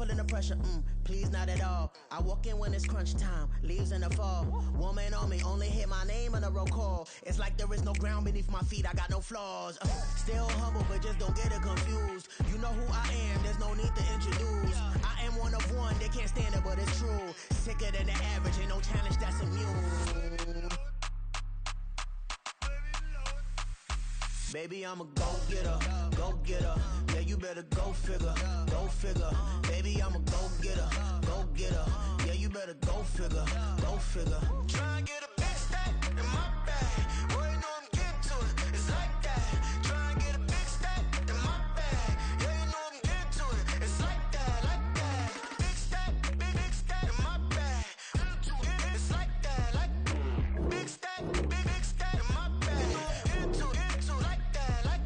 feeling the pressure, please not at all. I walk in when it's crunch time, leaves in the fall. Woman on me, only hit my name on a roll call. It's like there is no ground beneath my feet, I got no flaws. Still humble, but just don't get it confused. You know who I am, there's no need to introduce. I am one of one, they can't stand it, but it's true. Sicker than the average, ain't no challenge that's immune. Baby, I'm a go-getter, go-getter. Yeah, you better go figure, go figure. Baby, I'm a go-getter, go-getter. Yeah, you better go figure, go figure. Try and get a big stack in my bag. Boy, you know I'm getting to it, it's like that. Try and get a big stack in my bag. Yeah, you know I'm getting to it, it's like that, like that. Big stack in my bag. It's like that, like big stack in my bag. Get to it, like that, like.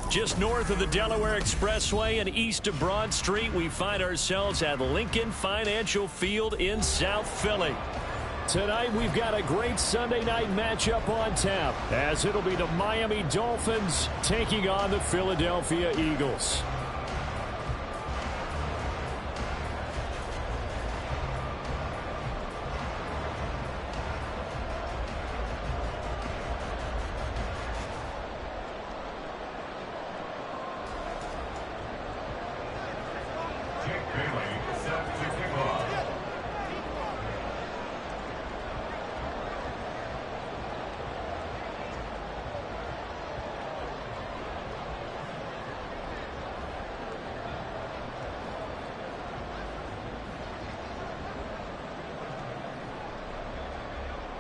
Just north of the Delaware Expressway and east of Broad Street, we find ourselves at Lincoln Financial Field in South Philly. Tonight, we've got a great Sunday night matchup on tap, as it'll be the Miami Dolphins taking on the Philadelphia Eagles.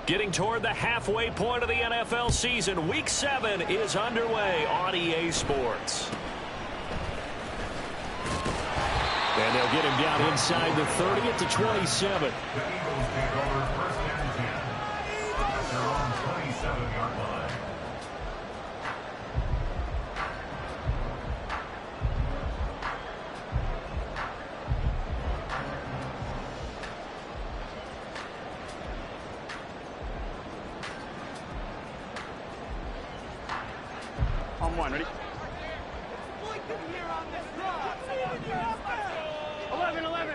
Getting toward the halfway point of the NFL season, Week 7 is underway on EA Sports. And they'll get him down inside the 30 at the 27. The Eagles take over first and 10. At their own 27-yard line. On one, ready? 11.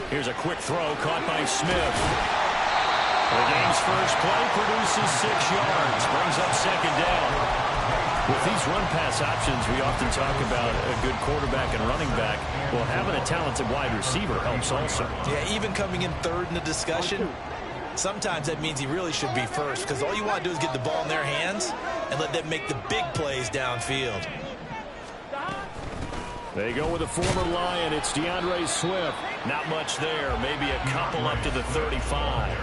Here's a quick throw caught by Smith. The game's first play produces 6 yards, brings up second down. With these run-pass options, we often talk about a good quarterback and running back. Well, having a talented wide receiver helps also. Yeah, even coming in third in the discussion, sometimes that means he really should be first, because all you want to do is get the ball in their hands and let them make the big plays downfield. They go with a former Lion. It's DeAndre Swift. Not much there. Maybe a couple up to the 35.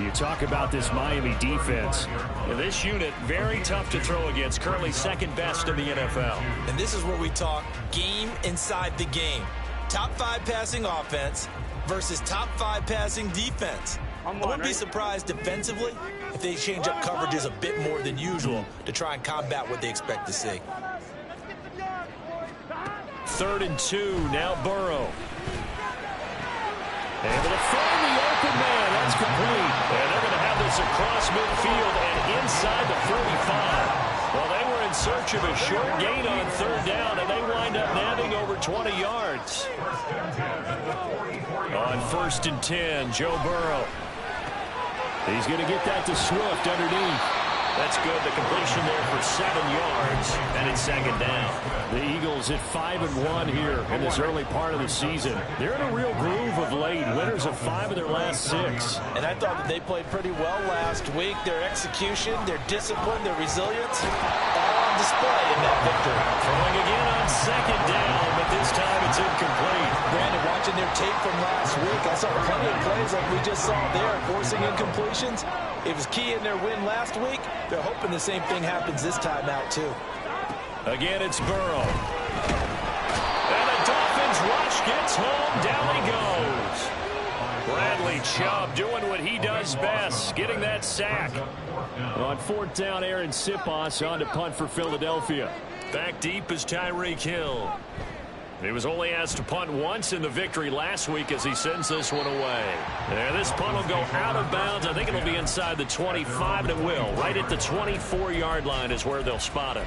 You talk about this Miami defense. This unit, very tough to throw against. Currently second best in the NFL. And this is where we talk game inside the game. Top 5 passing offense versus top 5 passing defense. I wouldn't be surprised defensively if they change up coverages a bit more than usual to try and combat what they expect to see. 3rd and 2, now Burrow. Able to find the open man. That's complete. is across midfield and inside the 45. Well, they were in search of a short gain on third down, and they wind up nabbing over 20 yards. On 1st and 10, Joe Burrow. He's going to get that to Swift underneath. That's good. The completion there for 7 yards, and it's 2nd down. The Eagles at 5-1 here in this early part of the season. They're in a real groove of late. Winners of 5 of their last 6. And I thought that they played pretty well last week. Their execution, their discipline, their resilience, all on display in that victory. Throwing again on 2nd down, but this time it's incomplete. Brandon, watching their tape from last week, I saw plenty of plays like we just saw there, forcing incompletions. It was key in their win last week. They're hoping the same thing happens this time out, too. Again, it's Burrow. And the Dolphins rush gets home. Down he goes. Bradley Chubb doing what he does best, getting that sack. On 4th down, Aaron Siposs on to punt for Philadelphia. Back deep is Tyreek Hill. He was only asked to punt once in the victory last week as he sends this one away. And this punt will go out of bounds. I think it'll be inside the 25, and it will. Right at the 24-yard line is where they'll spot it.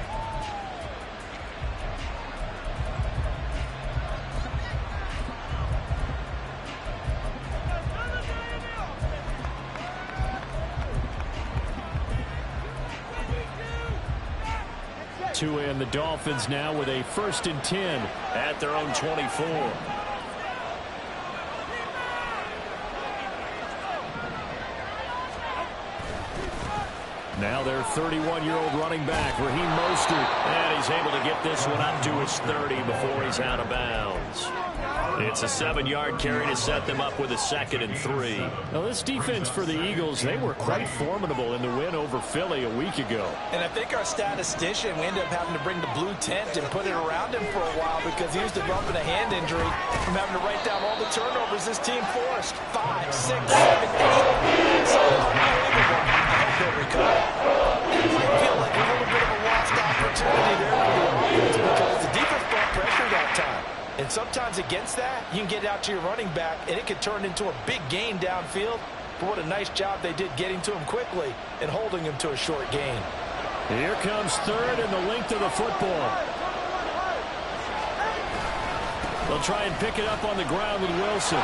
And the Dolphins now with a 1st and 10 at their own 24. Now their 31-year-old running back, Raheem Mostert, and he's able to get this one up to his 30 before he's out of bounds. It's a 7-yard carry to set them up with a 2nd and 3. Now this defense for the Eagles, they were quite formidable in the win over Philly a week ago. And I think our statistician, we ended up having to bring the blue tent and put it around him for a while because he was developing a hand injury from having to write down all the turnovers this team forced. 5, 6, 7, 8. So unbelievable. I hope he'll recover. It might feel like a little bit of a lost opportunity there for the offense because the defense brought pressure that time. And sometimes against that, you can get out to your running back, and it could turn into a big gain downfield. But what a nice job they did getting to him quickly and holding him to a short gain. Here comes 3rd and the length of the football. They'll try and pick it up on the ground with Wilson.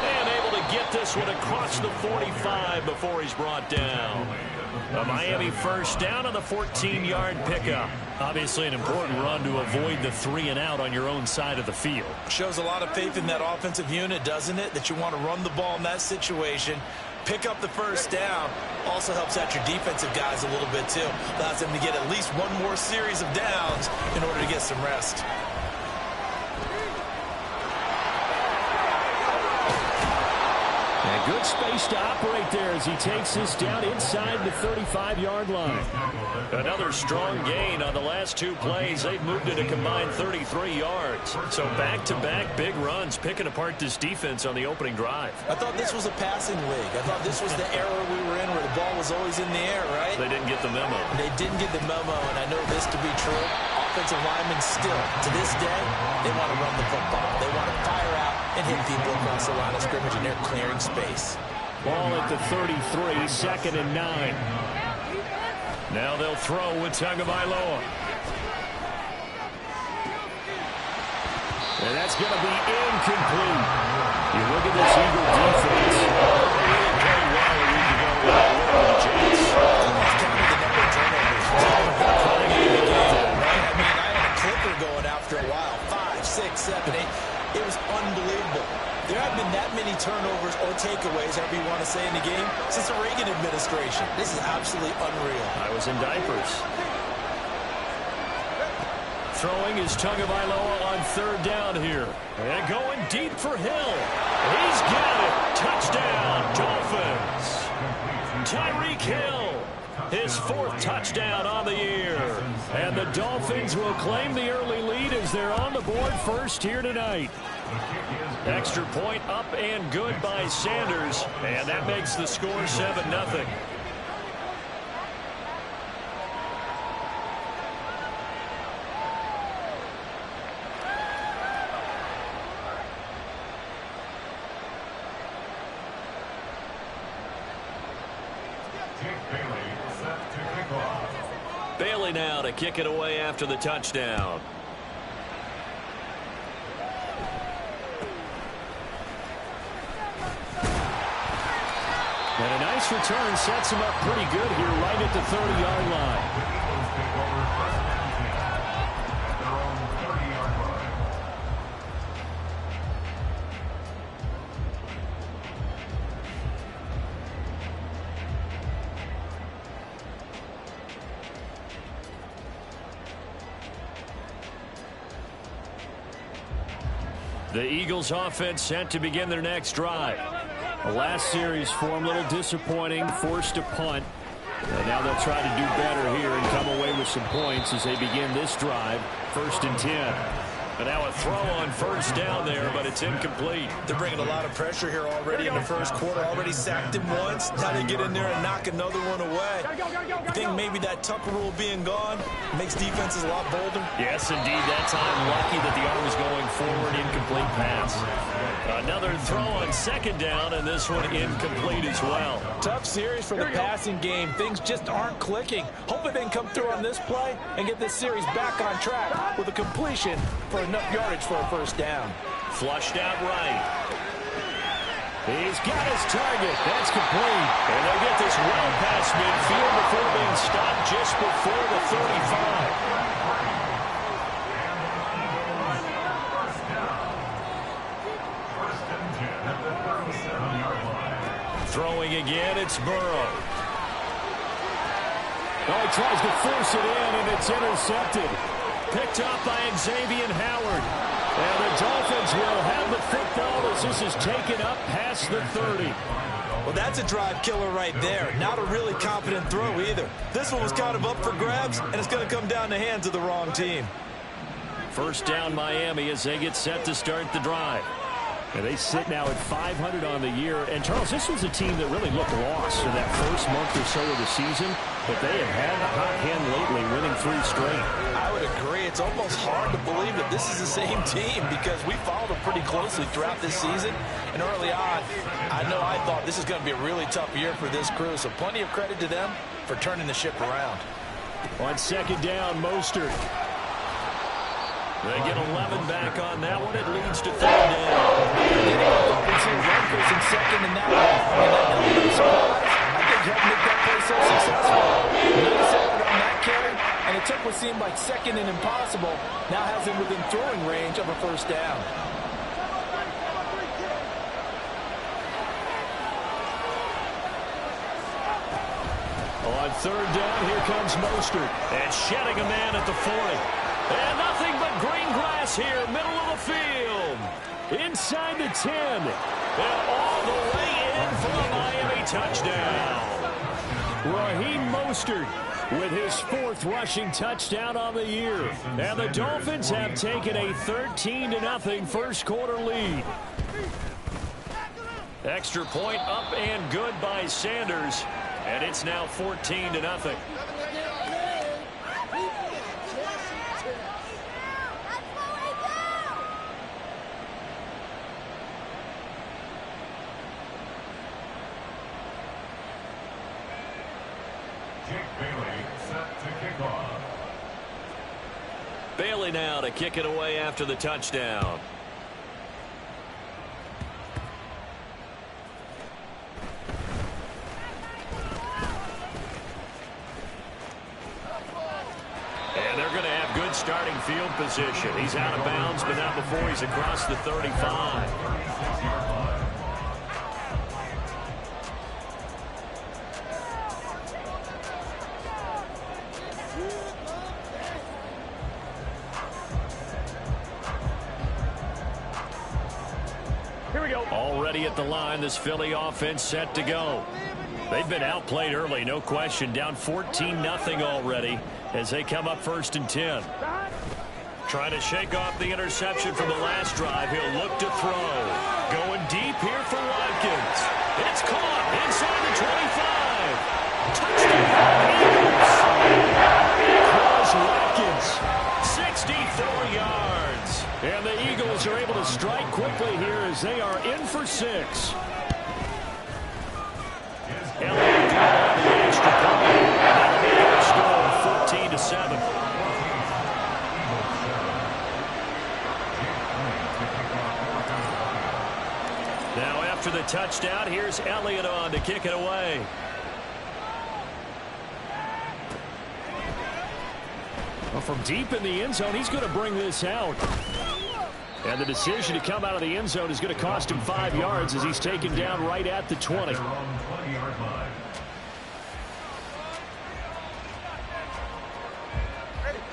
And able to get this one across the 45 before he's brought down. A Miami 1st down on the 14-yard pickup. Obviously an important run to avoid the 3-and-out on your own side of the field. Shows a lot of faith in that offensive unit, doesn't it? That you want to run the ball in that situation. Pick up the 1st down. Also helps out your defensive guys a little bit, too. Allows them to get at least one more series of downs in order to get some rest. Good space to operate there as he takes this down inside the 35-yard line. Another strong gain on the last 2 plays. They've moved it a combined 33 yards. So back-to-back big runs picking apart this defense on the opening drive. I thought this was a passing league. I thought this was the era we were in where the ball was always in the air, right? They didn't get the memo. They didn't get the memo, and I know this to be true. Offensive linemen still, to this day, they want to run the football. They want to fire out and hit people across the line of scrimmage, and they're clearing space. Ball at the 33, 2nd and 9. Now they'll throw with Tagovailoa. And that's going to be incomplete. You look at this Eagle defense. They played well a week ago with the Jets. Almost counted the number of turnovers. I had a clicker going after a while. 5, 6, 7, 8. It was unbelievable. There haven't been that many turnovers or takeaways, however you want to say, in the game since the Reagan administration. This is absolutely unreal. I was in diapers. Throwing is Tagovailoa on 3rd down here. And going deep for Hill. He's got it. Touchdown, Dolphins. Tyreek Hill. His 4th touchdown on the year. And the Dolphins will claim the early lead as they're on the board first here tonight. Extra point up and good by Sanders. And that makes the score 7-0. Bailey now to kick it away after the touchdown. And a nice return sets him up pretty good here right at the 30-yard line. The Eagles offense set to begin their next drive. The last series for them, a little disappointing, forced a punt. And now they'll try to do better here and come away with some points as they begin this drive, 1st and 10. And now a throw on first down there, but it's incomplete. They're bringing a lot of pressure here already in the first quarter. Already sacked him once. Now they get in there and knock another one away. I think maybe that Tucker rule being gone makes defenses a lot bolder. Yes, indeed. That time lucky that the arm was going forward. Incomplete pass. Another throw on 2nd down, and this one incomplete as well. Tough series for the passing game. Things just aren't clicking. Hopefully they can come through on this play and get this series back on track with a completion for enough yardage for a first down. Flushed out right. He's got his target. That's complete. And they get this well past midfield before being stopped just before the 35. Throwing again, it's Burrow. Oh, he tries to force it in, and it's intercepted. Picked up by Xavier Howard. And the Dolphins will have the football as this is taken up past the 30. Well, that's a drive killer right there. Not a really confident throw either. This one was kind of up for grabs, and it's going to come down the hands of the wrong team. First down Miami as they get set to start the drive. And they sit now at 500 on the year. And, Charles, this was a team that really looked lost in that first month or so of the season. But they have had a hot hand lately, winning 3 straight. I would agree. It's almost hard to believe that this is the same team because we followed them pretty closely throughout this season. And early on, I know I thought this is going to be a really tough year for this crew. So plenty of credit to them for turning the ship around. On 2nd down, Mostert. They get 11 back on that one. It leads to 3rd down. Getting up and seeing Rutgers in 2nd and now. And that element of surprise, I think helped make that play so successful. Nice effort on that carry, and it took what seemed like 2nd and impossible. Now has him within throwing range of a first down. On 3rd down, here comes Mostert. And shedding a man at the 40. And nothing but green grass here, middle of the field. Inside the 10. And all the way in for a Miami touchdown. Raheem Mostert with his 4th rushing touchdown on the year. And the Dolphins have taken a 13-0 first quarter lead. Extra point up and good by Sanders. And it's now 14-0. Bailey now to kick it away after the touchdown. And they're going to have good starting field position. He's out of bounds, but not before he's across the 35. Already at the line, this Philly offense set to go. They've been outplayed early, no question. Down 14-0 already as they come up 1st and 10. Trying to shake off the interception from the last drive. He'll look to throw. Going deep here for Watkins. It's caught inside the 25. Touchdown, Eagles. Cross Watkins, 64 yards. And the Eagles are able to strike quickly here as they are in for 6. Elliott on the extra touchdown. Here's Elliott on to kick it away. Well, from deep in the end zone, he's going to bring this out. And the decision to come out of the end zone is going to cost him 5 yards as he's taken down right at the 20.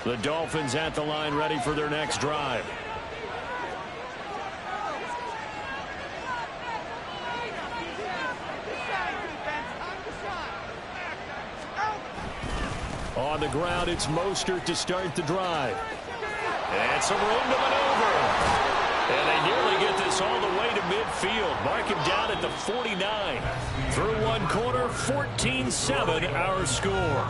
The Dolphins at the line ready for their next drive. On the ground, it's Mostert to start the drive. And some room to maneuver. And they nearly get this all the way to midfield. Mark him down at the 49. Through one quarter, 14-7 our score.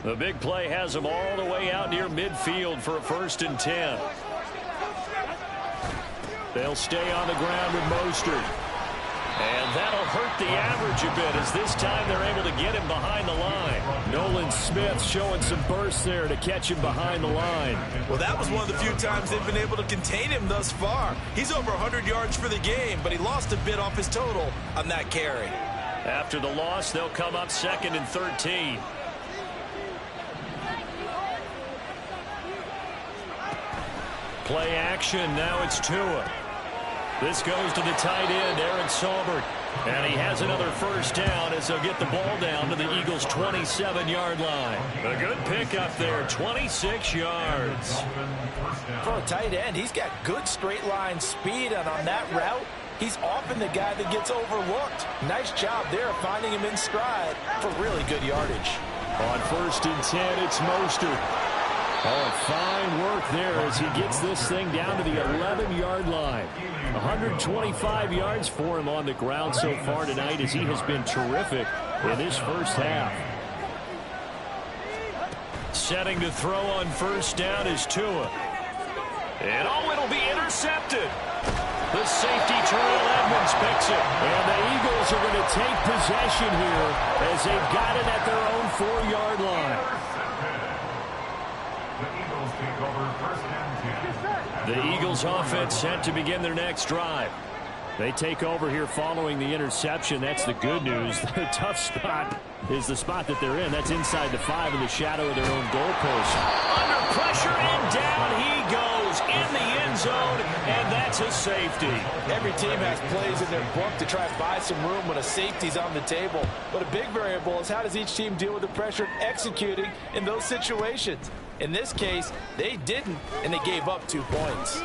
The big play has them all the way out near midfield for a 1st and 10. They'll stay on the ground with Mostert. And that'll hurt the average a bit as this time they're able to get him behind the line. Nolan Smith showing some burst there to catch him behind the line. Well, that was one of the few times they've been able to contain him thus far. He's over 100 yards for the game, but he lost a bit off his total on that carry. After the loss, they'll come up 2nd and 13. Play action. Now it's Tua. This goes to the tight end, Aaron Saubert. And he has another 1st down as they'll get the ball down to the Eagles' 27-yard line. A good pickup there, 26 yards. For a tight end, he's got good straight line speed, and on that route, he's often the guy that gets overlooked. Nice job there of finding him in stride for really good yardage. On 1st and 10, it's Mostert. Oh, fine work there as he gets this thing down to the 11-yard line. 125 yards for him on the ground so far tonight as he has been terrific in his first half. Setting to throw on 1st down is Tua. And it'll be intercepted. The safety, Terrell Edmonds, picks it. And the Eagles are going to take possession here as they've got it at their own 4-yard line. The Eagles offense set to begin their next drive. They take over here following the interception. That's the good news. The tough spot is the spot that they're in. That's inside the 5 in the shadow of their own goalpost. Under pressure, and down he goes in the end zone, and that's a safety. Every team has plays in their book to try and buy some room when a safety's on the table. But a big variable is how does each team deal with the pressure of executing in those situations. In this case, they didn't, and they gave up 2 points.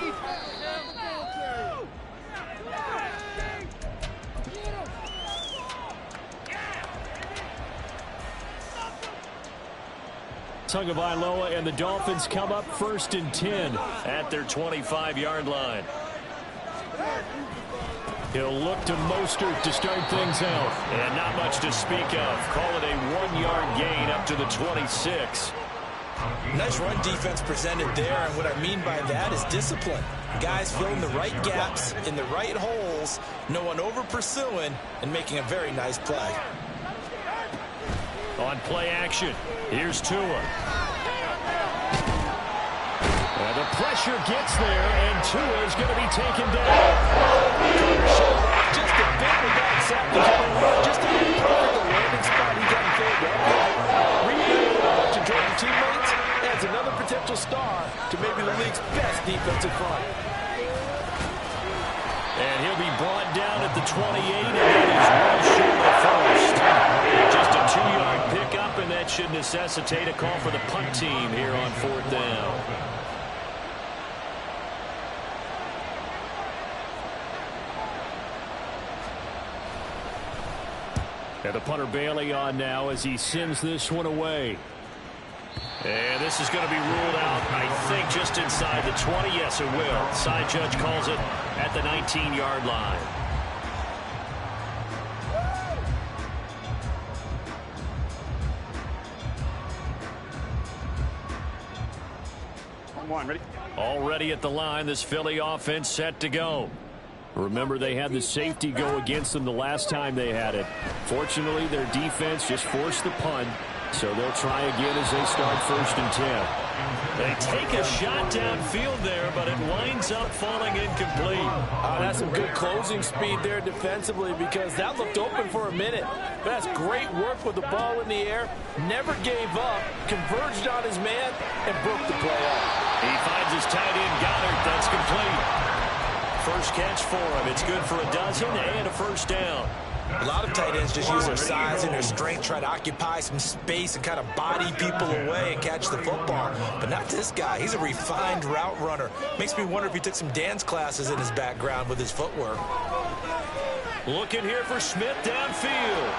Tagovailoa and the Dolphins come up 1st and 10 at their 25-yard line. He'll look to Mostert to start things out. And not much to speak of. Call it a 1-yard gain up to the 26. Nice run defense presented there, and what I mean by that is discipline. Guys filling the right gaps in the right holes, no one over pursuing, and making a very nice play. On play action, here's Tua. And the pressure gets there, and Tua is going to be taken down. Just a bit without sack. Just a perfect landing spot. He got filled up. Reunited a bunch of Georgia teammates adds another potential star to maybe the league's best defensive front. And he'll be brought down at the 28, and that is well short of first. Just a 2-yard pickup, and that should necessitate a call for the punt team here on 4th down. And the punter Bailey on now as he sends this one away. And this is going to be ruled out, I think, just inside the 20. Yes, it will. Side judge calls it at the 19-yard line. I'm one. Ready? Already at the line, this Philly offense set to go. Remember, they had the safety go against them the last time they had it. Fortunately, their defense just forced the punt, so they'll try again as they start 1st and 10. They take a shot downfield there, but it winds up falling incomplete. That's some good closing speed there defensively, because that looked open for a minute. But that's great work with the ball in the air. Never gave up, converged on his man, and broke the play up. He finds his tight end, Goddard. That's complete. First catch for him. It's good for a dozen and a 1st down. A lot of tight ends just use their size and their strength, try to occupy some space and kind of body people away and catch the football. But not this guy. He's a refined route runner. Makes me wonder if he took some dance classes in his background with his footwork. Looking here for Smith downfield.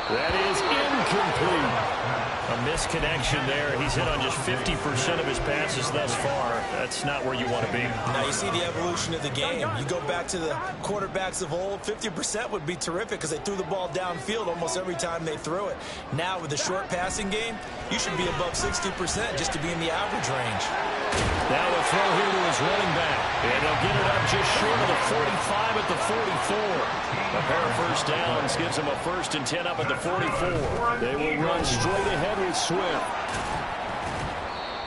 That is incomplete. A misconnection there. He's hit on just 50% of his passes thus far. That's not where you want to be. Now you see the evolution of the game. You go back to the quarterbacks of old, 50% would be terrific because they threw the ball downfield almost every time they threw it. Now with the short passing game, you should be above 60% just to be in the average range. Now a throw here to his running back. And they'll get it up just short of the 45 at the 44. A pair of 1st downs gives them a 1st and 10 up at the 44. They will run straight ahead with Swift.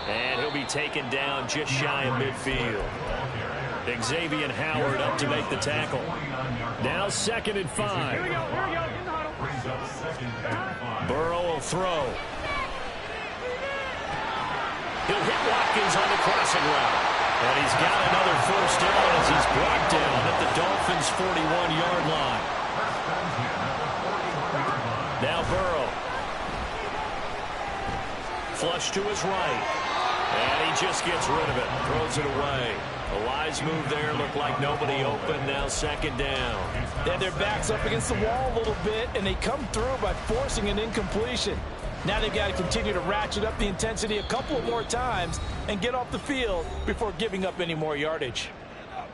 And he'll be taken down just shy of midfield. Xavier Howard up to make the tackle. Now 2nd and 5. Burrow will throw. He'll hit Watkins on the crossing route. And he's got another 1st down as he's brought down at the Dolphins' 41-yard line. Now Burrow. Flush to his right. And he just gets rid of it. Throws it away. A wise move there. Looked like nobody open. Now 2nd down. They had their backs up against the wall a little bit, and they come through by forcing an incompletion. Now they've got to continue to ratchet up the intensity a couple more times and get off the field before giving up any more yardage.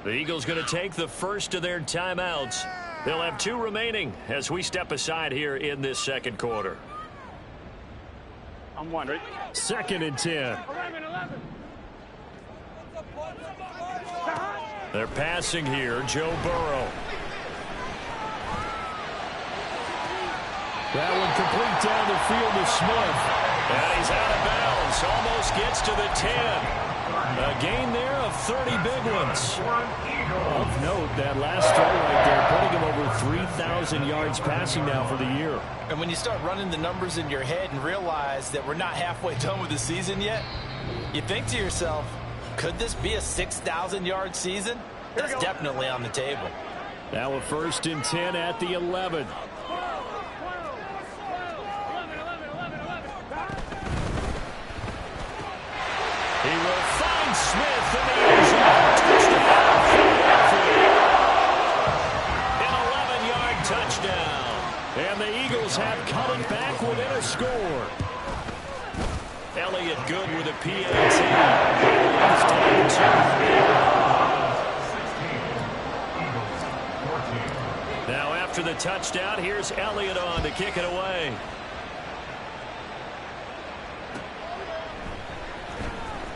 The Eagles going to take the first of their timeouts. They'll have 2 remaining as we step aside here in this 2nd quarter. I'm one. Ready? 2nd and 10. 11. They're passing here. Joe Burrow. That one complete down the field to Smith. And he's out of bounds. Almost gets to the 10. A gain there of 30 big ones. Of note, that last throw right there, putting him over 3,000 yards passing now for the year. And when you start running the numbers in your head and realize that we're not halfway done with the season yet, you think to yourself, could this be a 6,000-yard season? That's definitely on the table. Now a 1st and 10 at the 11. He will find Smith in the end zone. Touchdown, Philadelphia. An 11-yard touchdown. And the Eagles have cut it back within a score. Elliott good with a PAT. He's down 2. Now after the touchdown, here's Elliott on to kick it away.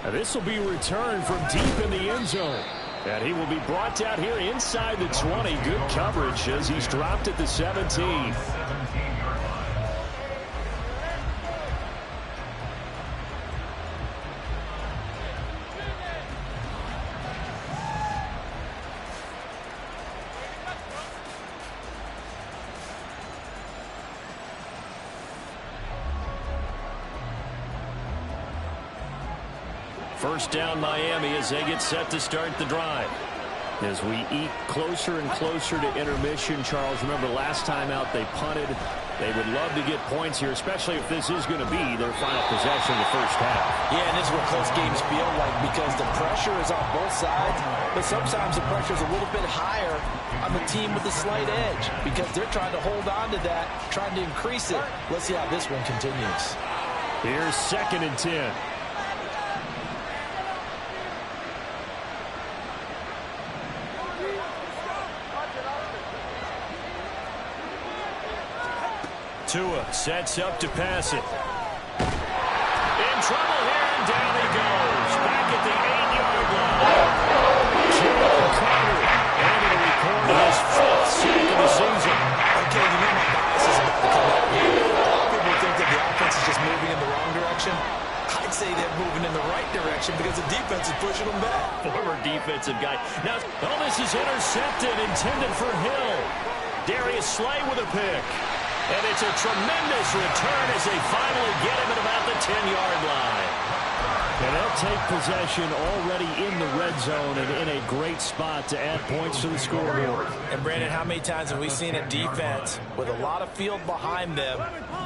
This will be returned from deep in the end zone. And he will be brought down here inside the 20. Good coverage as he's dropped at the 17. First down Miami as they get set to start the drive. As we eat closer and closer to intermission, Charles, remember last time out they punted. They would love to get points here, especially if this is going to be their final possession in the first half. Yeah, and this is what close games feel like because the pressure is on both sides, but sometimes the pressure is a little bit higher on the team with the slight edge because they're trying to hold on to that, trying to increase it. Let's see how this one continues. Here's 2nd and 10. Tua sets up to pass it. In trouble here, and down he goes. Back at the of the season. Okay, you know my bias is about to come out here. A lot of people think that the offense is just moving in the wrong direction. I'd say they're moving in the right direction because the defense is pushing them back. Former defensive guy. Now, this is intercepted, intended for Hill. Darius Slay with a pick. And it's a tremendous return as they finally get him at about the 10-yard line. And they'll take possession already in the red zone and in a great spot to add points to the scoreboard. And, Brandon, how many times have we seen a defense with a lot of field behind them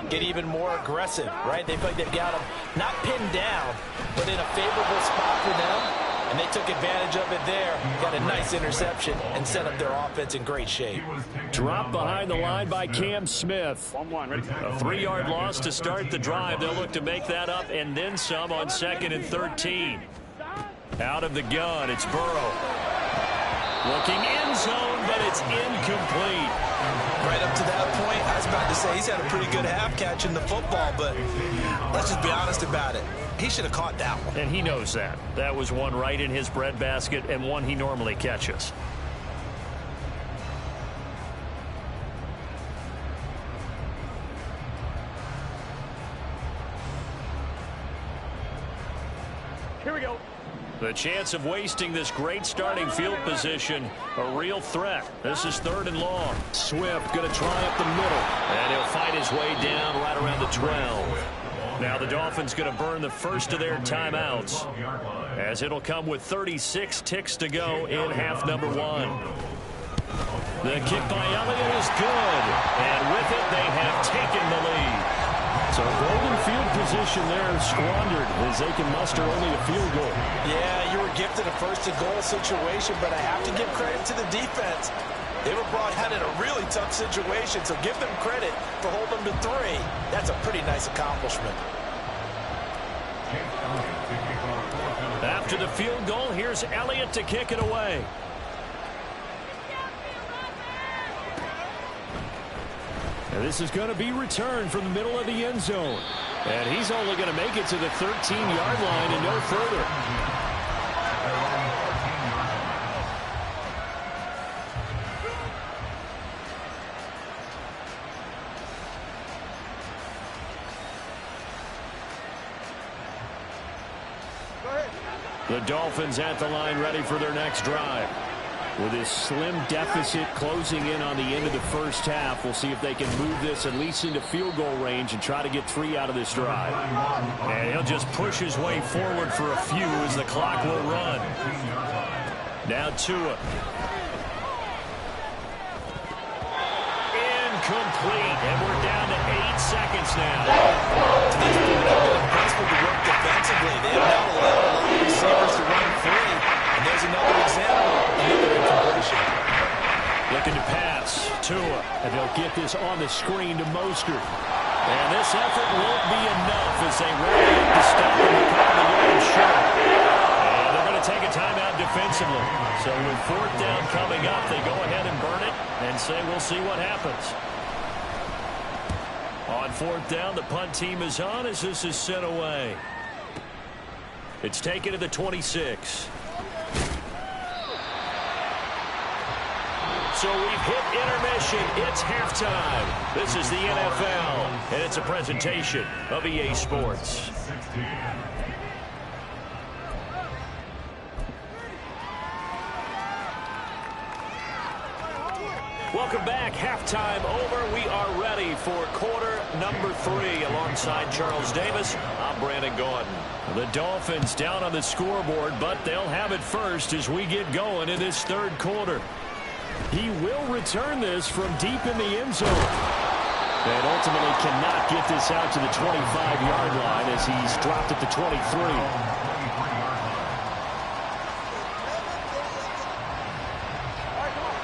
get even more aggressive, right? They feel like they've got them not pinned down, but in a favorable spot for them. And they took advantage of it there, got a nice interception, and set up their offense in great shape. Dropped behind the line by Cam Smith. 1-1, ready? A 3-yard loss to start the drive. They'll look to make that up and then some on 2nd and 13. Out of the gun, it's Burrow. Looking end zone, but it's incomplete. Right up to that point, I was about to say he's had a pretty good half catching the football, but let's just be honest about it. He should have caught that one. And he knows that. That was one right in his breadbasket and one he normally catches. Here we go. The chance of wasting this great starting field position, a real threat. This is 3rd and long. Swift going to try up the middle. And he'll fight his way down right around the 12. Now the Dolphins going to burn the first of their timeouts, as it'll come with 36 ticks to go in half number 1. The kick by Elliott is good. And with it, they have taken the lead. So golden field position there squandered as they can muster only a field goal. Yeah, you were gifted a first-and-goal situation, but I have to give credit to the defense. They were brought out in a really tough situation, so give them credit for holding them to 3. That's a pretty nice accomplishment. After the field goal, here's Elliott to kick it away. And this is going to be returned from the middle of the end zone. And he's only going to make it to the 13-yard line and no further. The Dolphins at the line ready for their next drive. With this slim deficit closing in on the end of the first half, we'll see if they can move this at least into field goal range and try to get 3 out of this drive. And he'll just push his way forward for a few as the clock will run. Now Tua. Incomplete, and we're down to 8 seconds now. These people have been impressed with the work defensively. They have not allowed a lot of receivers to run free. And there's another example, another incompletion. Looking to pass, Tua, and they'll get this on the screen to Mostert. And this effort won't be enough as they rally up to stop him a couple of yards short. And they're going to take a timeout defensively. So with 4th down coming up, they go ahead and burn it and say we'll see what happens. On 4th down, the punt team is on as this is sent away. It's taken to the 26. So we've hit intermission. It's halftime. This is the NFL, and it's a presentation of EA Sports. Welcome back. Halftime over. We are ready for quarter number 3. Alongside Charles Davis, I'm Brandon Gordon. The Dolphins down on the scoreboard, but they'll have it first as we get going in this 3rd quarter. He will return this from deep in the end zone. And ultimately cannot get this out to the 25-yard line as he's dropped at the 23.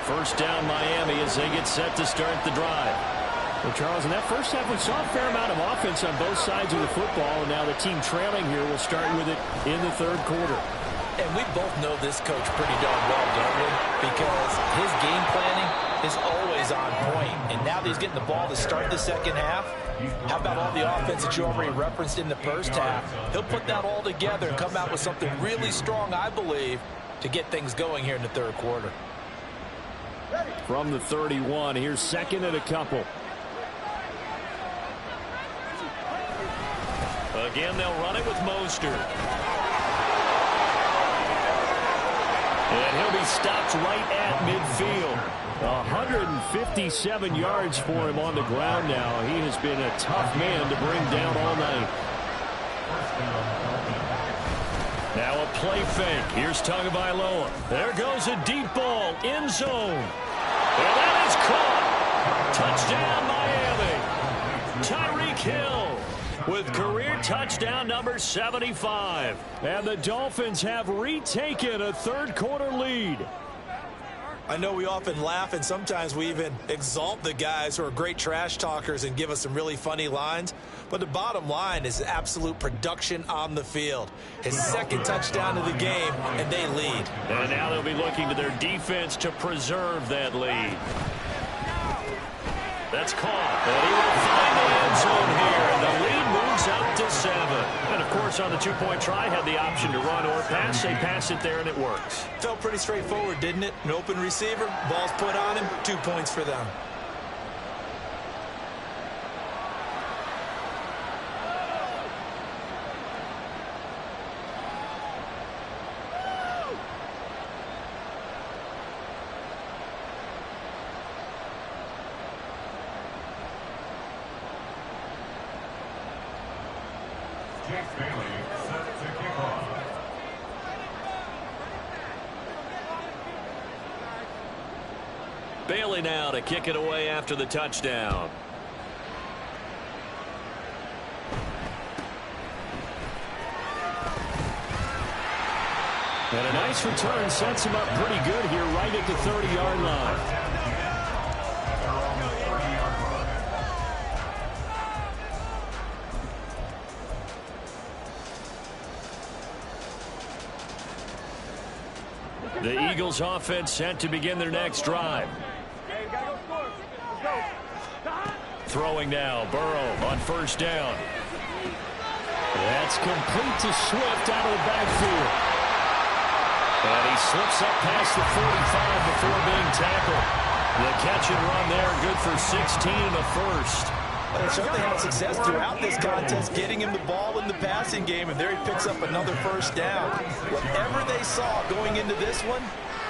First down Miami as they get set to start the drive. Well, Charles, in that first half, we saw a fair amount of offense on both sides of the football, and now the team trailing here will start with it in the 3rd quarter. And we both know this coach pretty darn well, don't we? Because his game planning is always on point. And now that he's getting the ball to start the second half, how about all the offense that you already referenced in the first half? He'll put that all together and come out with something really strong, I believe, to get things going here in the 3rd quarter. from the 31. Here's second and a couple. Again, they'll run it with Mostert. And he'll be stopped right at midfield. 157 yards for him on the ground now. He has been a tough man to bring down all night. Now a play fake. Here's Tagovailoa. There goes a deep ball. End zone. And that is caught. Touchdown, Miami. Tyreek Hill with career touchdown number 75. And the Dolphins have retaken a third-quarter lead. I know we often laugh, and sometimes we even exalt the guys who are great trash talkers and give us some really funny lines. But the bottom line is absolute production on the field. His second touchdown of the game, and they lead. And now they'll be looking to their defense to preserve that lead. That's caught. And he will find the end zone here. And the lead moves up to 7. And, of course, on the two-point try, had the option to run or pass. They pass it there, and it works. Felt pretty straightforward, didn't it? An open receiver, ball's put on him, 2 points for them. Bailey now to kick it away after the touchdown. And a nice return sets him up pretty good here right at the 30-yard line. The Eagles offense set to begin their next drive. Throwing now, Burrow on first down. That's complete to Swift out of the backfield. And he slips up past the 45 before being tackled. The catch and run there, good for 16 and a first. They certainly had success throughout this contest, getting him the ball in the passing game, and there he picks up another first down. Whatever they saw going into this one,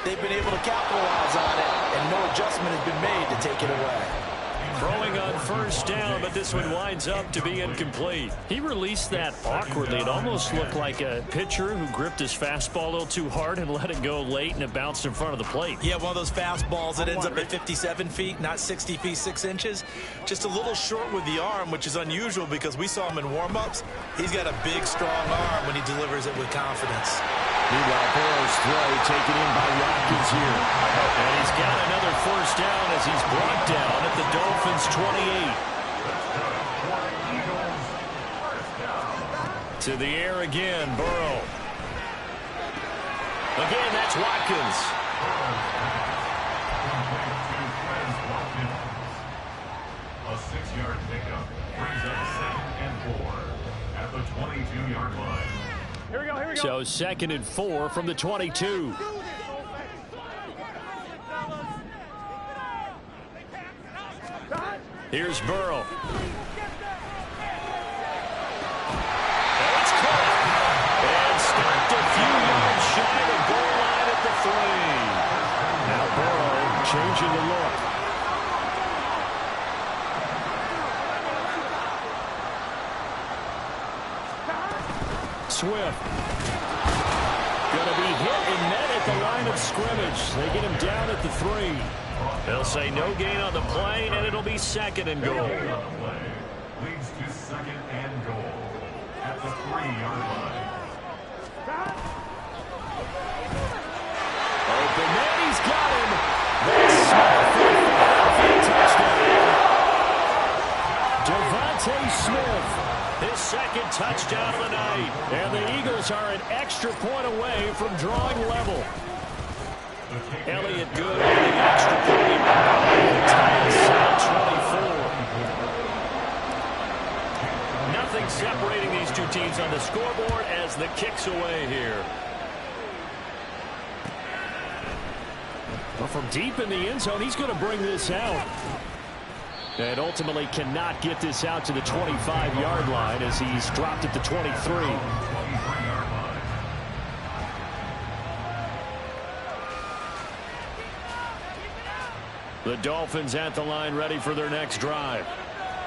they've been able to capitalize on it, and no adjustment has been made to take it away. Throwing on first down, but this one winds up to be incomplete. He released that awkwardly. It almost looked like a pitcher who gripped his fastball a little too hard and let it go late, and it bounced in front of the plate. Yeah, one of those fastballs that ends up at 57 feet, not 60 feet, 6 inches. Just a little short with the arm, which is unusual because we saw him in warm-ups. He's got a big, strong arm when he delivers it with confidence. Meanwhile, Burrow's throw taken in by Watkins here. And he's got another first down as he's brought down at the Dolphins' 28. To the air again, Burrow. Again, that's Watkins. A 6-yard pickup brings up 2nd and 4 at the 22-yard line. Here we go, here we go. So 2nd and 4 from the 22. Here's Burrow. And it's caught. And stopped a few yards shy of the goal line at the 3. Now Burrow changing the look. Swift. Going to be hit and met at the line of scrimmage. They get him down at the 3. They'll say no gain on the play, and it'll be 2nd and goal. Leads to 2nd and goal at the 3-yard line. Open man, he's got him. That's Smith for a touchdown. Devontae Smith, his 2nd touchdown of the night. And the Eagles are an extra point away from drawing level. Elliott good on the extra point. Ties at 24. Nothing separating these two teams on the scoreboard as the kick's away here. Well, from deep in the end zone, he's going to bring this out. And ultimately cannot get this out to the 25-yard line as he's dropped at the 23. The Dolphins at the line ready for their next drive.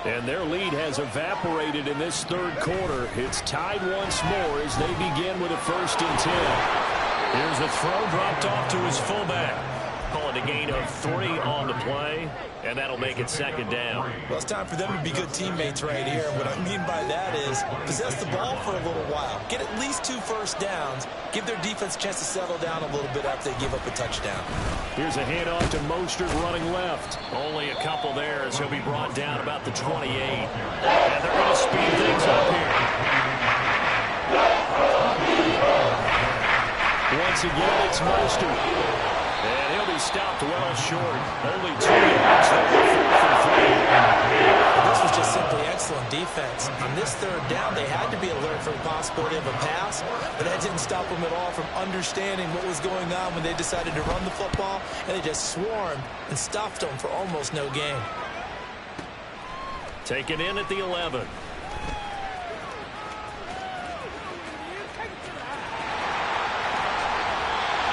And their lead has evaporated in this third quarter. It's tied once more as they begin with a 1st and 10. Here's a throw dropped off to his fullback. Call it a gain of 3 on the play, and that'll make it 2nd down. Well, it's time for them to be good teammates right here. What I mean by that is possess the ball for a little while. Get at least 2 first downs. Give their defense a chance to settle down a little bit after they give up a touchdown. Here's a handoff to Mostert running left. Only a couple there as he'll be brought down about the 28. And they're going to speed things up here. Once again, it's Mostert. And he'll be stopped well short. Only 2 yards there. This was just simply excellent defense. On this 3rd down, they had to be alert for the possibility of a pass, but that didn't stop them at all from understanding what was going on when they decided to run the football, and they just swarmed and stuffed them for almost no gain. Taken in at the 11.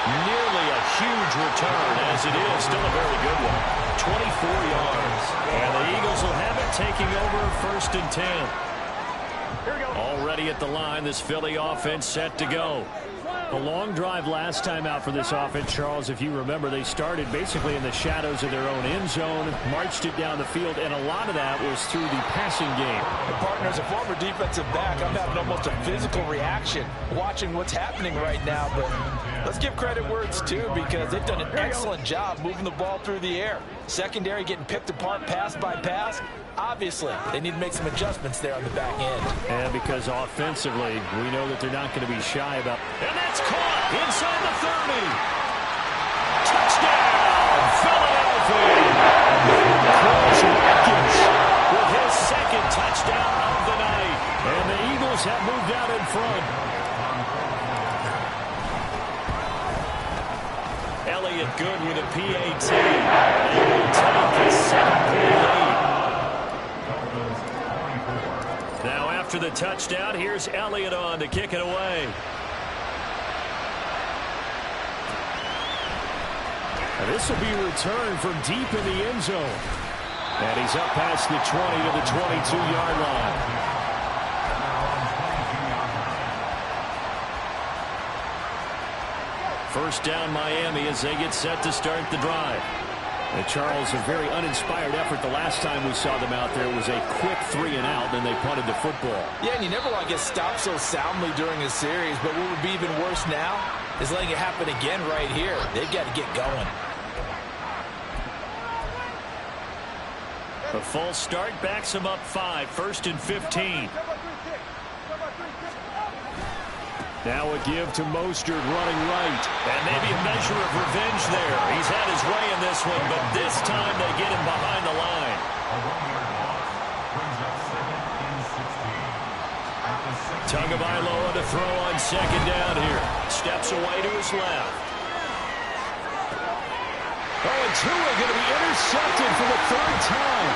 Nearly a huge return, as it is still a very good one. 24 yards. And the Eagles will have it, taking over 1st and 10. Already at the line, this Philly offense set to go. A long drive last time out for this offense, Charles. If you remember, they started basically in the shadows of their own end zone, marched it down the field, and a lot of that was through the passing game. And partner, as a former defensive back, I'm having almost a physical reaction watching what's happening right now. But let's give credit where it's due, because they've done an excellent job moving the ball through the air. Secondary getting picked apart pass by pass. Obviously, they need to make some adjustments there on the back end. And because offensively, we know that they're not going to be shy about. And that's caught inside the 30. Touchdown, Philadelphia. Chris Watkins with his 2nd touchdown of the night. And the Eagles have moved out in front. Elliott good with a PAT. They will take a 7-point lead. Now after the touchdown, here's Elliott on to kick it away. And this will be returned from deep in the end zone. And he's up past the 20 to the 22-yard line. First down Miami as they get set to start the drive. And Charles, a very uninspired effort. The last time we saw them out there was a quick 3 and out, then they punted the football. Yeah, and you never want to get stopped so soundly during a series, but what would be even worse now is letting it happen again right here. They've got to get going. A false start backs them up 5, 1st and 15. Now a give to Mostert running right. And maybe a measure of revenge there. He's had his way in this one, but this time they get him behind the line. Tagovailoa to throw on 2nd down here. Steps away to his left. Oh, and Tua going to be intercepted for the 3rd time.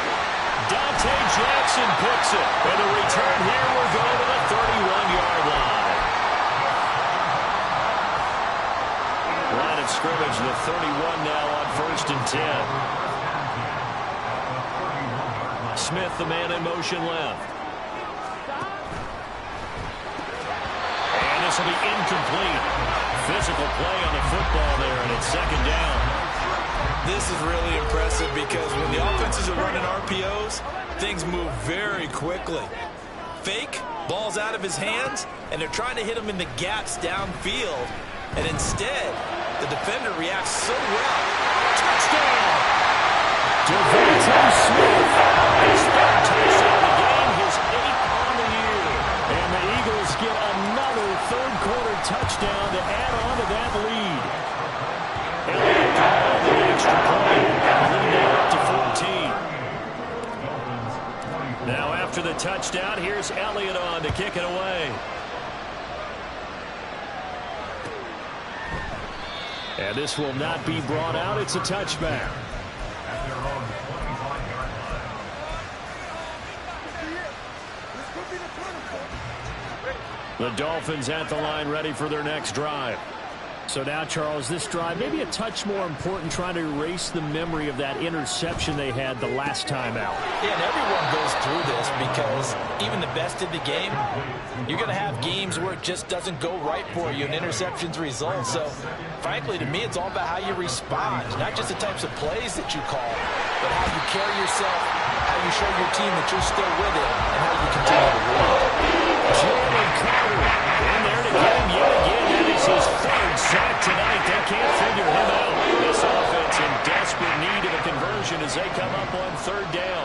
Dante Jackson picks it. And the return here will go to the 31-yard line. Line of scrimmage, the 31 now on 1st and 10. Smith, the man in motion left. And this will be incomplete. Physical play on the football there, and it's 2nd down. This is really impressive because when the offenses are running RPOs, things move very quickly. Fake, ball's out of his hands, and they're trying to hit him in the gaps downfield. And instead, the defender reacts so well. Touchdown! Devontae Smith, his 3rd touchdown of the game, his 8th on the year. And the Eagles get another 3rd quarter touchdown to add on to that lead. Elliott called the extra point, leading up to 14. Now after the touchdown, here's Elliott on to kick it away. And this will not be brought out. It's a touchback. At their own 25-yard line. The Dolphins at the line, ready for their next drive. So now, Charles, this drive maybe a touch more important, trying to erase the memory of that interception they had the last time out. Yeah, and everyone goes through this because even the best in the game, you're going to have games where it just doesn't go right for you and interceptions result. So, frankly, to me, it's all about how you respond, not just the types of plays that you call, but how you carry yourself, how you show your team that you're still with it, and how you continue to lead. Jalen Carter in there to get him yet again. That is his third sack tonight. They can't figure him out. This offense in desperate need of a conversion as they come up on third down.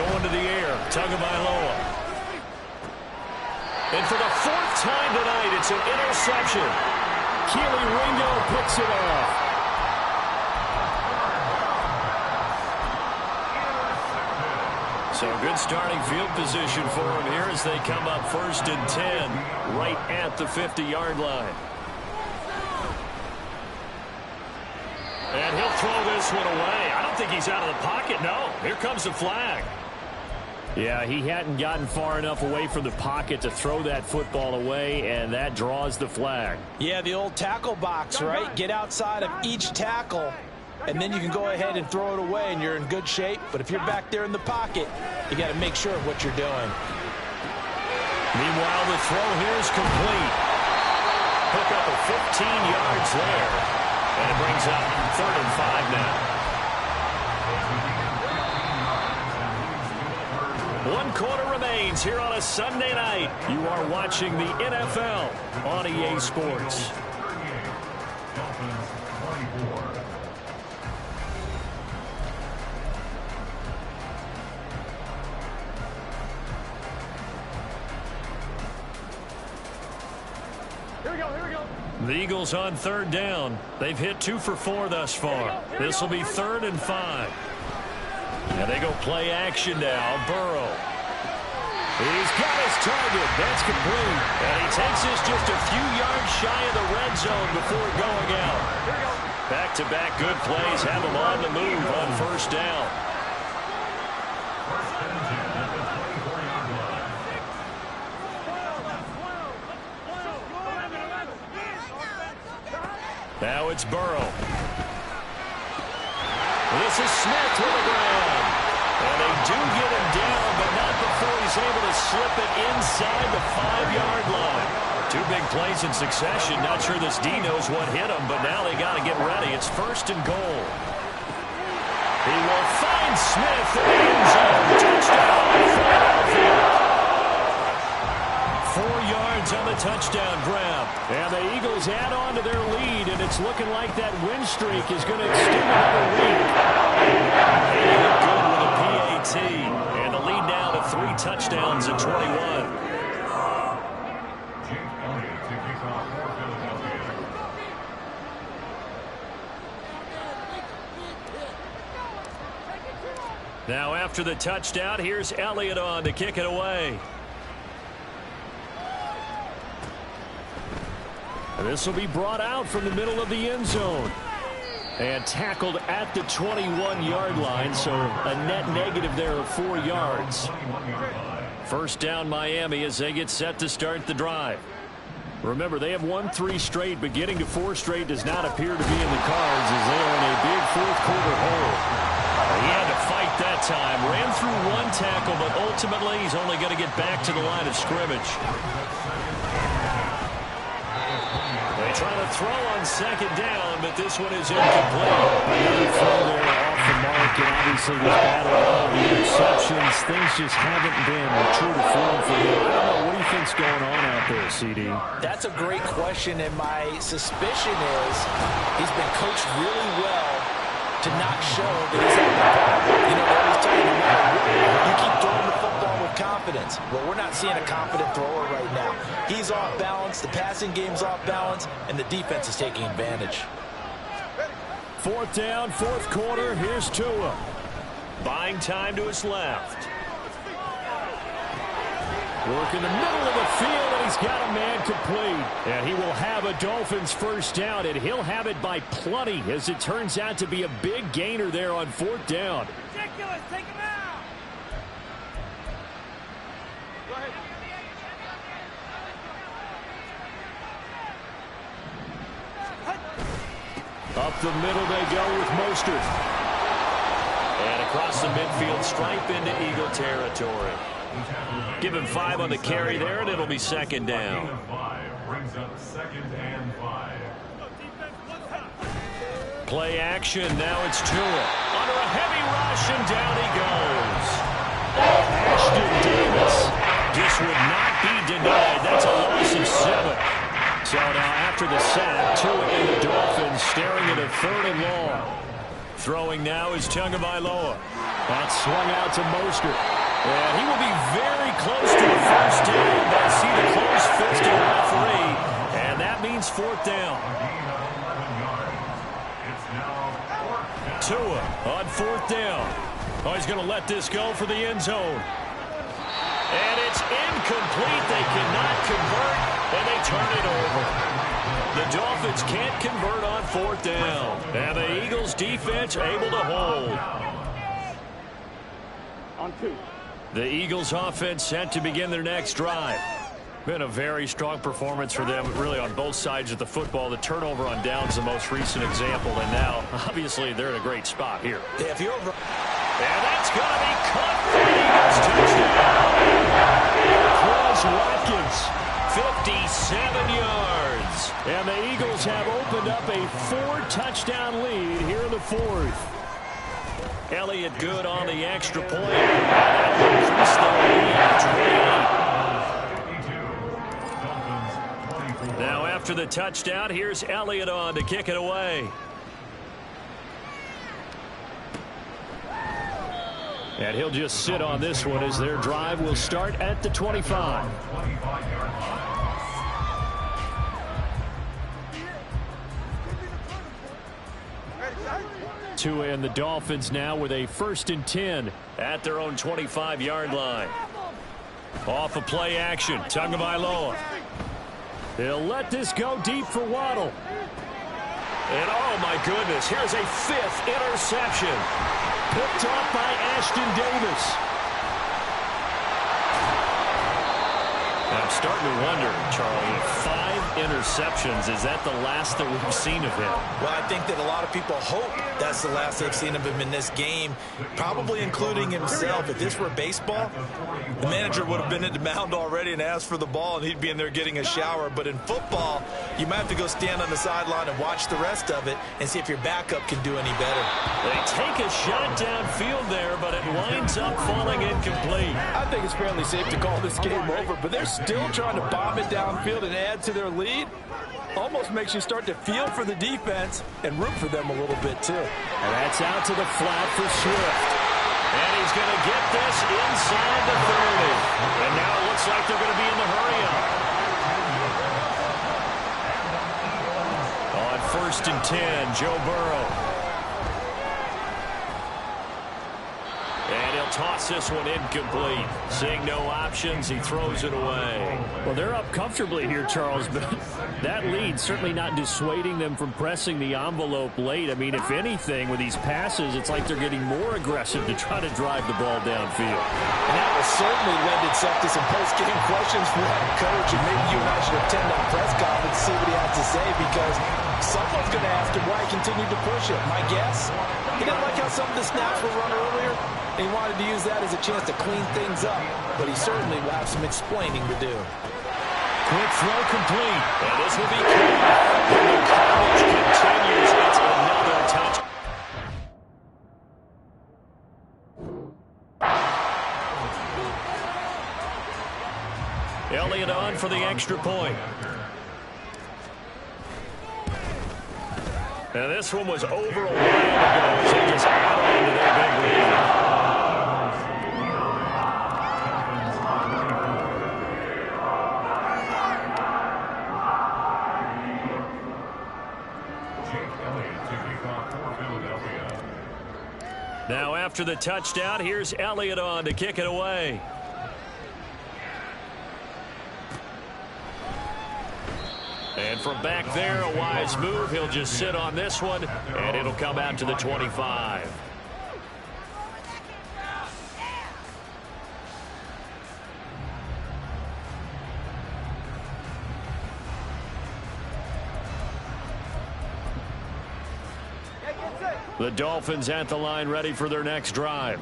Going to the air, Tagovailoa. And for the fourth time tonight, it's an interception. Keely Ringo picks it off. So good starting field position for him here as they come up 1st and 10 right at the 50-yard line. And he'll throw this one away. I don't think he's out of the pocket. No, here comes the flag. Yeah, he hadn't gotten far enough away from the pocket to throw that football away, and that draws the flag. Yeah, the old tackle box, right? Get outside of each tackle, and then you can go ahead and throw it away, and you're in good shape. But if you're back there in the pocket, you got to make sure of what you're doing. Meanwhile, the throw here is complete. Pick up a 15 yards there. And it brings up 3rd and 5 now. 1 quarter remains here on a Sunday night. You are watching the NFL on EA Sports. The Eagles on 3rd down. They've hit 2 for 4 thus far. This will be 3rd and 5. And they go play action now. Burrow. He's got his target. That's complete. And he takes this just a few yards shy of the red zone before going out. Back-to-back good plays have him on the move on 1st down. Now it's Burrow. This is Smith to the ground. And they do get him down, but not before he's able to slip it inside the 5-yard line. 2 big plays in succession. Not sure this D knows what hit him, but now they got to get ready. It's 1st and goal. He will find Smith in the end zone. Touchdown, Philadelphia. 4 yards on the touchdown grab. And the Eagles add on to their lead, and it's looking like that win streak is going to extend another week. They look good with a PAT. And the lead now to 3 touchdowns at 21. Jake Elliott to kick off for Philadelphia. Now after the touchdown, here's Elliott on to kick it away. This will be brought out from the middle of the end zone. And tackled at the 21-yard line, so a net negative there of 4 yards. 1st down Miami as they get set to start the drive. Remember, they have won 3 straight, but getting to 4 straight does not appear to be in the cards as they are in a big 4th quarter hole. He had to fight that time. Ran through 1 tackle, but ultimately he's only going to get back to the line of scrimmage. They try to throw on 2nd down, but this one is incomplete. Another throw there off the mark, and obviously this battle of the interceptions, things just haven't been true to form for him. I don't know, what do you think's going on out there, CD? That's a great question, and my suspicion is he's been coached really well to not show that he's having a problem. You know, they always tell you, you keep throwing the football with confidence. Well, we're not seeing a confident thrower right now. He's off balance, the passing game's off balance, and the defense is taking advantage. 4th down, 4th quarter. Here's Tua. Buying time to his left. Work in the middle of the field, and he's got a man complete. And he will have a Dolphins first down, and he'll have it by plenty, as it turns out to be a big gainer there on 4th down. Ridiculous. Take him out. Go ahead. Up the middle they go with Mostert. And across the midfield stripe into Eagle territory. Give him 5 on the carry there, and it'll be 2nd down. Brings up 2nd and 5. Play action. Now it's Tua. Under a heavy rush, and down he goes. Ashton Davis. This would not be denied. That's a loss of 7. So now after the sack, Tua and the Dolphins staring at a 3rd and long. Throwing now is Tagovailoa. That's swung out to Mostert. And he will be very close to a first down. They'll see the close fist of the referee. And that means 4th down. Tua on 4th down. Oh, he's going to let this go for the end zone. And it's incomplete. They cannot convert, and they turn it over. The Dolphins can't convert on 4th down. And the Eagles defense able to hold. On 2. The Eagles offense set to begin their next drive. Been a very strong performance for them, really, on both sides of the football. The turnover on downs the most recent example, and now, obviously, they're in a great spot here. Yeah, if you're over... And that's going to be caught for the Eagles. Touchdown. Quez Watkins, 57 yards. And the Eagles have opened up a 4-touchdown lead here in the 4th. Elliott good on the extra point. That will increase the lead to 20. Now after the touchdown, here's Elliott on to kick it away. And he'll just sit on this one as their drive will start at the 25. Tua and the Dolphins now with a 1st and 10 at their own 25-yard line. Off of play action, Tagovailoa. They'll let this go deep for Waddle. And oh my goodness, here's a 5th interception. Picked off by Ashton Davis. I'm starting to wonder, Charlie, if 5 interceptions, is that the last that we've seen of him? Well, I think that a lot of people hope that's the last they've seen of him in this game, probably including himself. If this were baseball, the manager would have been at the mound already and asked for the ball, and he'd be in there getting a shower. But in football, you might have to go stand on the sideline and watch the rest of it and see if your backup can do any better. They take a shot downfield there, but it winds up falling incomplete. I think it's fairly safe to call this game over, but they're still trying to bomb it downfield and add to their lead. Almost makes you start to feel for the defense and root for them a little bit, too. And that's out to the flat for Swift. And he's going to get this inside the 30. And now it looks like they're going to be in the hurry-up. On 1st and 10, Joe Burrow. And he'll toss this one incomplete. Seeing no options, he throws it away. Well, they're up comfortably here, Charles, but that lead certainly not dissuading them from pressing the envelope late. I mean, if anything, with these passes, it's like they're getting more aggressive to try to drive the ball downfield. And that will certainly lend itself to some post-game questions for that coach, and maybe you and I should attend that press conference to see what he has to say, because someone's going to ask him why he continued to push it. My guess, he didn't like how some of the snaps were run earlier. He wanted to use that as a chance to clean things up, but he certainly will have some explaining to do. Quick throw complete, and this will be caught. And the coverage continues. It's another touch. Elliott on for the extra point. And this one was over a while ago as they just add on to their big lead. Now after the touchdown, here's Elliott on to kick it away. from back there, a wise move. He'll just sit on this one, and it'll come out to the 25. The Dolphins at the line, ready for their next drive.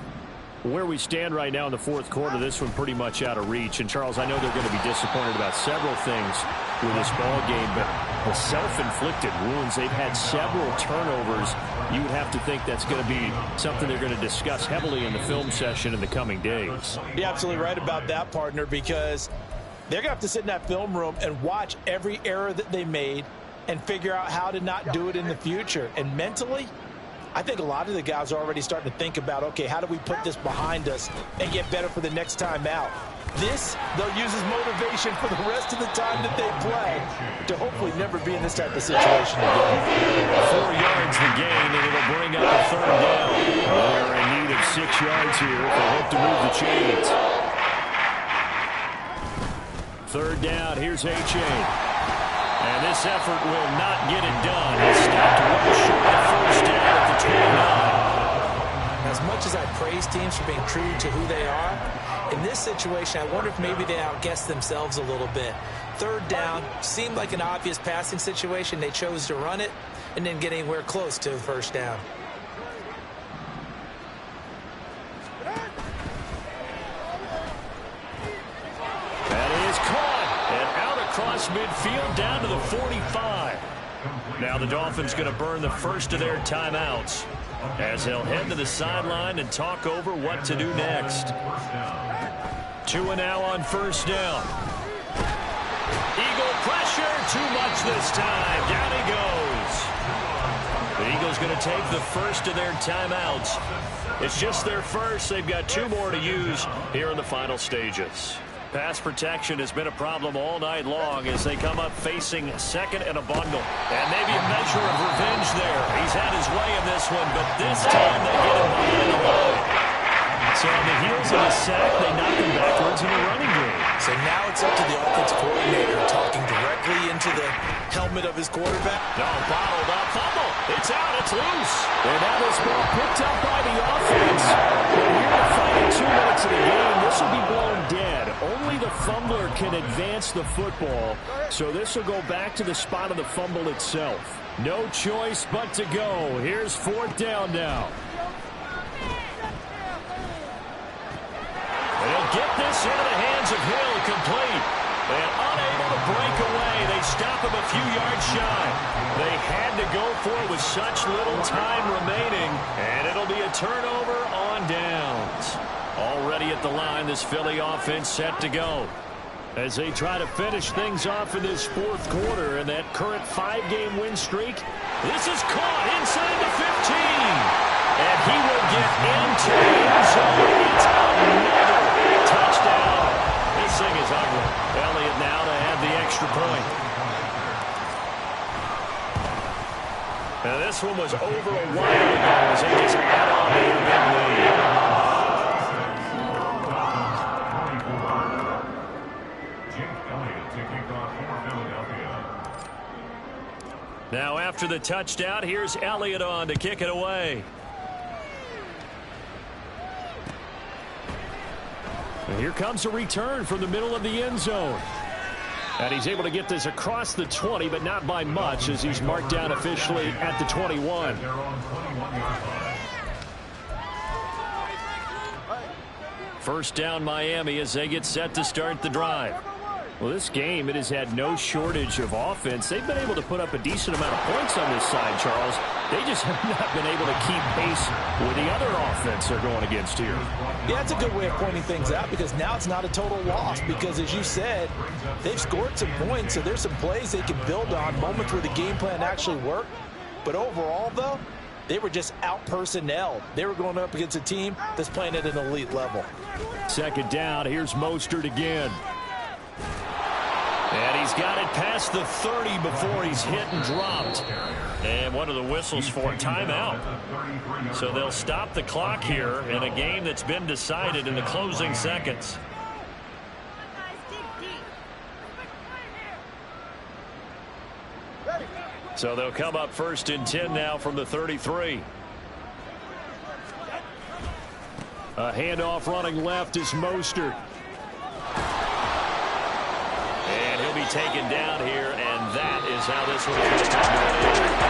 Where we stand right now in the fourth quarter, this one pretty much out of reach. And, Charles, I know they're going to be disappointed about several things with this ball game, but the self-inflicted wounds, they've had several turnovers. You would have to think that's going to be something they're going to discuss heavily in the film session in the coming days. You're absolutely right about that, partner, because they're going to have to sit in that film room and watch every error that they made and figure out how to not do it in the future. And mentally, I think a lot of the guys are already starting to think about, okay, how do we put this behind us and get better for the next time out? This, they'll use as motivation for the rest of the time that they play to hopefully never be in this type of situation again. 4 yards the gain, and it'll bring up a third down. They're in need of 6 yards here if they hope to move the chains. Third down, here's A-Chain. And this effort will not get it done. He's stopped well short of first down at the 29. As much as I praise teams for being true to who they are, in this situation, I wonder if maybe they outguessed themselves a little bit. Third down seemed like an obvious passing situation. They chose to run it and didn't get anywhere close to the first down. Across midfield down to the 45. Now the Dolphins going to burn the first of their timeouts as they'll head to the sideline and talk over what to do next. 2 and now on first down. Eagle pressure, too much this time. Down he goes. The Eagles going to take the first of their timeouts. It's just their first. They've got 2 more to use here in the final stages. Pass protection has been a problem all night long as they come up facing second and a bundle. And maybe a measure of revenge there. He's had his way in this one, but this time they get him behind the line. So on the heels of the sack, they knock him backwards in the running game. So now it's up to the offensive coordinator talking directly into the helmet of his quarterback. No, bottled up, fumble. It's out, it's loose. And now this ball picked up by the offense. But here to final 2 minutes of the game, this will be blown dead. Only the fumbler can advance the football, so this will go back to the spot of the fumble itself. No choice but to go. Here's 4th down now. They'll get this into the hands of Hill, complete. And unable to break away, they stop him a few yards shy. They had to go for it with such little time remaining, and it'll be a turnover on downs. Already at the line, this Philly offense set to go as they try to finish things off in this 4th quarter and that current 5-game win streak. This is caught inside the 15, and he will get into the end zone. It's another touchdown. This thing is ugly. Elliott now to have the extra point. Now this one was over a while ago as they just add on to their big lead. Now after the touchdown, here's Elliott on to kick it away. And here comes a return from the middle of the end zone. And he's able to get this across the 20, but not by much as he's marked down officially at the 21. First down Miami as they get set to start the drive. Well, this game, it has had no shortage of offense. They've been able to put up a decent amount of points on this side, Charles. They just have not been able to keep pace with the other offense they're going against here. Yeah, that's a good way of pointing things out because now it's not a total loss because, as you said, they've scored some points, so there's some plays they can build on, moments where the game plan actually worked. But overall, though, they were just out-personnelled. They were going up against a team that's playing at an elite level. Second down, here's Mostert again. And he's got it past the 30 before he's hit and dropped. And one of the whistles for timeout. So they'll stop the clock here in a game that's been decided in the closing seconds. So they'll come up 1st and 10 now from the 33. A handoff running left is Mostert. And he'll be taken down here, and that is how this one is going to come to an end.